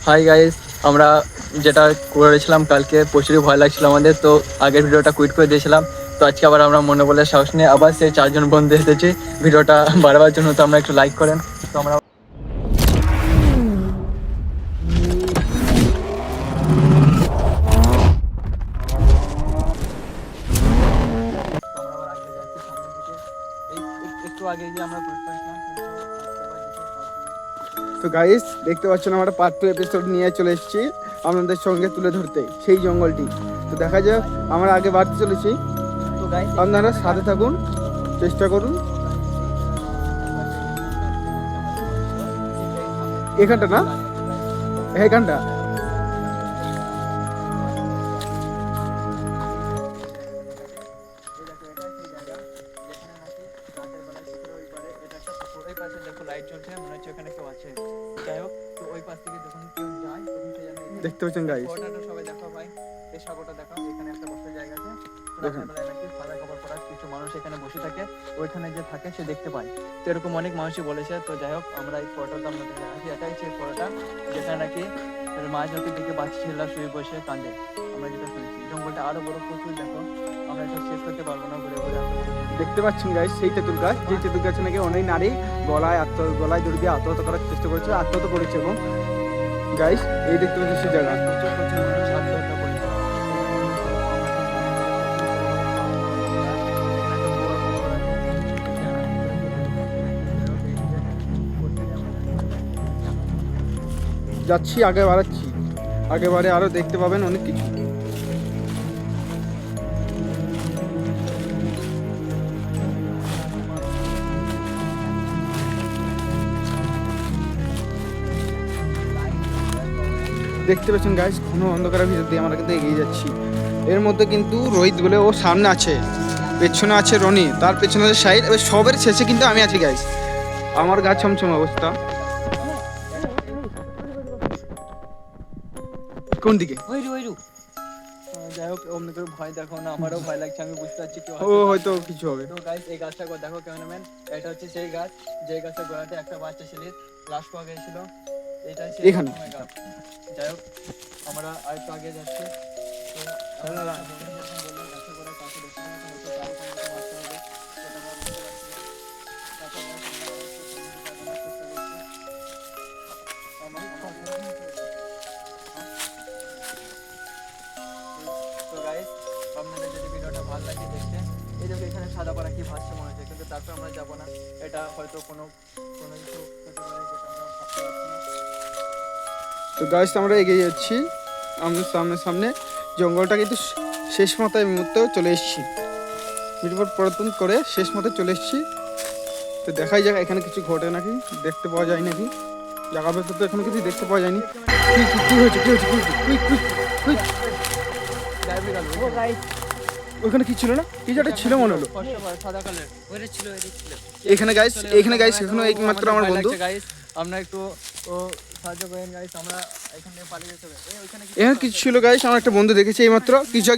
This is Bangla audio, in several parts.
হাই গাইস, আমরা যেটা করেছিলাম কালকে প্রচুরই ভয় লাগছিল আমাদের, তো আগের ভিডিওটা কুইট করে দিয়েছিলাম। তো আজকে আবার আমরা মনে বলে সাহস নিয়ে আবার সেই 4জন বন্ধু এসেছি ভিডিওটা বাড়াবার জন্য। তো আমরা একটু লাইক করেন। তো আমরা একটু আগে যে আমরা কুইট করেছিলাম, তো গাইস দেখতে পাচ্ছেন আমরা পার্ট 2 এপিসোড নিয়ে চলে এসেছি আপনাদের সঙ্গে তুলে ধরতে সেই জঙ্গলটি। তো দেখা যাক, আমরা আগে বাড়তে চলেছি, তো গাইস আপনারা সাথে থাকুন, চেষ্টা করুন। এখানটা না, এখানটা দেখতে পাচ্ছেন গাইস। সবাই দেখো ভাই, এই সাগরটা দেখো, এখানে একটা বসার জায়গা আছে। রাতের বেলায় নাকি সাদা কাপড় পরা কিছু মানুষ এখানে বসে থাকে, ওইখানে যে থাকে সে দেখতে পায়। তো এরকম অনেক মানুষই বলেছে। তো যাই হোক, আমরা এই ফটোটা আপনাদের দেখাচ্ছি। এটাই সেই ফটোটা যেখানে নাকি মাঝ রাতের দিকে বাচ্চা ছেলেরা শুয়ে বসে কাঁদে। আমরা যেটা শুনেছি, জঙ্গলটা আরো বড়, প্রচুর দেখো, আমরা এটা শেষ করতে পারবো না, ঘুরে ঘুরে দেখতে পাচ্ছেন গাইস সেই তেঁতুল গাছ, যে তেঁতুল গাছে নাকি অনেক নারী গলায় দড়ি দিয়ে আত্মহত্যা করার চেষ্টা করেছে, আত্মহত্যা করেছে। এবং গাইস এই দেখতে পাচ্ছেন সেই জায়গা, প্রচুর প্রচুর মানুষ আত্মহত্যা করেছে। যাচ্ছি, আগে বাড়াচ্ছি, আগে বাড়ে আরো দেখতে পাবেন অনেক কিছু। দেখতে পাচ্ছেন গাইস, ঘন অন্ধকারের ভিতর দিয়ে আমরা কিন্তু এগিয়ে যাচ্ছি। এর মধ্যে কিন্তু রোহিত বলে ও সামনে আছে, পেছনে আছে রনি, তার পেছনে আছে সাইড, এবার সবের শেষে কিন্তু আমি আছি গাইস। আমার গা ছমছম অবস্থা। কোন দিকে? যাই হোক, অমনি করে ভয় দেখো না, আমারও ভয় লাগছে, আমি বুঝতে পারছি কি ও হয়তো কিছু হবে। তো গাইস এই গাছটা দেখো ক্যামেরাম্যান, এটা হচ্ছে সেই গাছ যে গাছের গোড়াতে একটা বাচ্চা ছেলের লাশ পাওয়া গেছিল। এটাই সেই এখানে গাছ। যাই হোক, আমরা আরেকটু আগে যাচ্ছি। তো বললাম গাছের গোড়ায় কাছে দেখতে হবে, হয়তো তার কোনো রকম আসতে হবে, সেটা আমরা বুঝতে পারছি না। তারপর আমরা চেষ্টা করছি। তো গাইস, আপনাদের যদি ভিডিওটা ভালো লাগে দেখতে, এই দেখো এখানে সাদা পাড়া কি ভাসছে মনে হচ্ছে, কিন্তু তারপর আমরা যাবো না। এটা হয়তো কোনো কিছু হতে পারে যেটা আমরা ভাবতে পারছি না। তো গাইস আমরা এগিয়ে যাচ্ছি, আমাদের সামনে জঙ্গলটা কিন্তু শেষ মাথায় মুহূর্তেও চলে এসেছি, মিটপট পরিবর্তন করে শেষ মাথায় চলে এসেছি। তো দেখাই যাক এখানে কিছু ঘটে নাকি, দেখতে পাওয়া যায় নাকি। জায়গা ভেতর তো এখানে কিছু দেখতে পাওয়া যায়নি। কি হয়েছে? ওইখানে কি ছিল না, কিছু একটা ছিল মনে হলো সাদা কালার এখানে গাইস। এখনো একমাত্র আমার বন্ধু। আমরা একটু সাহায্য করেন গাইস, আমরা এখান থেকে পালিয়ে যেতে হবে। এখানে কিছু ছিল গাইস, আমার একটা বন্ধু দেখেছে এইমাত্র, কিছু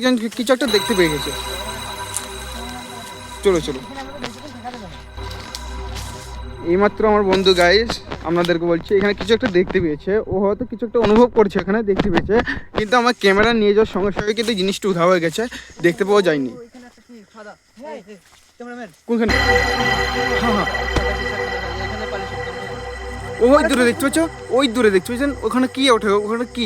একটা দেখতে পেয়ে গেছে। চলো এইমাত্র আমার বন্ধু গাইস আপনাদেরকে বলছি, এখানে কিছু একটা দেখতে পেয়েছে। ও হয়তো কিছু একটা অনুভব করছে, এখানে দেখতে পেয়েছে, কিন্তু আমার ক্যামেরা নিয়ে যাওয়ার সঙ্গে সঙ্গে কিন্তু জিনিসটা উধাও হয়ে গেছে, দেখতে পাওয়া যায়নি। কোনখানে? হ্যাঁ, ওই দূরে দেখতে পাচ্ছ, ওখানে কি ওঠে, ওখানে কি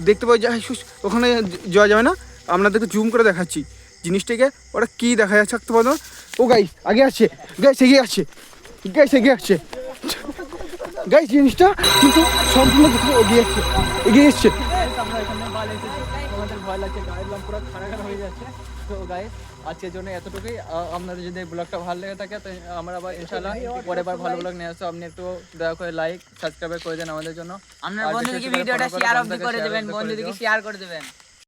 দেখতে পাওয়া যায়? ওখানে যাওয়া যাবে না, আপনাদেরকে জুম করে দেখাচ্ছি জিনিসটাকে, ওটা কি দেখা যাচ্ছে থাকতে পারো। ও গাইস আগে আছে, এগিয়ে আসছে গাইস, জিনিসটা কিন্তু সম্পূর্ণ এগিয়ে এসছে। ভয় লাগছে, গায়ের লোম পুরো খাড়া হয়ে যাচ্ছে। তো গাইস আজকের জন্য এতটুকুই। আপনাদের যদি ব্লগটা ভালো লেগে থাকে, তো আমরা আবার ইনশাআল্লাহ পরের বার ভালো ব্লগ নিয়ে আসবো। আপনি একটু দয়া করে লাইক সাবস্ক্রাইব করে দেন আমাদের জন্য। আপনার বন্ধুদেরকে ভিডিওটা শেয়ার করে দেবেন, বন্ধুদেরকে শেয়ার করে দেবেন।